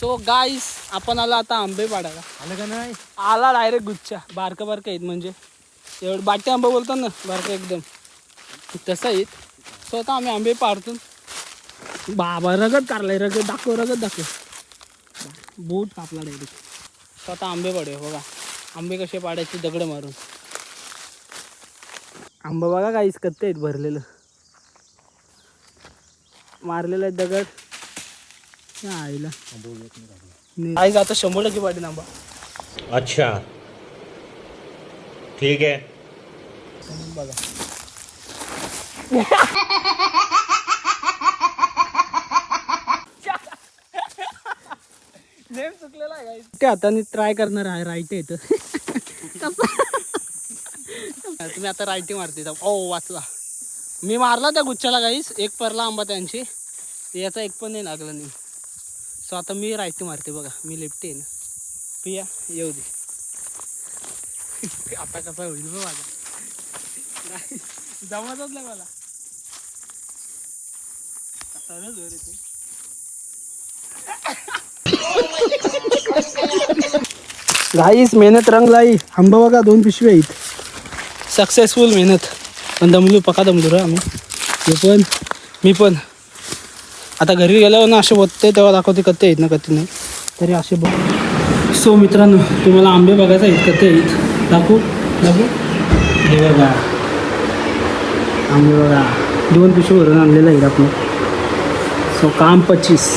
So guys आपण आला आता आंबे पाडायला. आलं का नाही? आला डायरेक्ट गुच्छा बारका बारका आहेत म्हणजे एवढं बाटे आंबा बोलतात ना बारका एकदम तसं आहेत. सो आता आम्ही आंबे पाडतो. बाबा रगत काढलाय रगत दाखव बोट कापला डायरेक्ट. सो आता आंबे पाडूया. बघा आंबे कसे पाडायचे दगड मारून. आंबा बघा गाईस कत्ते आहेत भरलेलं मारलेलं आहे दगड. आईला आई आता 100% पाडीन आंबा. अच्छा ठीक है. बघा नेम चुकलेला आहे ते हाताने ट्राय करणार आहे. राईट येतं तुम्ही आता राईटी मारते. ओ वाचला मी मारला त्या गुच्छाला गाईस. एक परला आंबा त्यांची याचा एक पण नाही लागला नाही. सो आता मी राईटी मारते. बघा मी लेफ्टी आहे ना. पिया येऊ दे आता कसा होईल बघ माझा. जमातच नाही मला सरच रे तू. गाईस मेहनत रंगलाई. आंबा बघा 2 पिशव्या आहेत. सक्सेसफुल मेहनत. पण दमलो पका दमलो रे आम्ही. पण मी पण आता घरी गेल्यावर ना असे बोलते तेव्हा दाखवते कत्ते आहेत ना कत्ते नाही तरी असे बघ. सो मित्रांनो तुम्हाला आंबे बघायचे आहेत कत्ते आहेत दाखवू हे बघा आंबे बघा 2 पिशवी भरून आणलेलं आहे आपण. सो काम 25.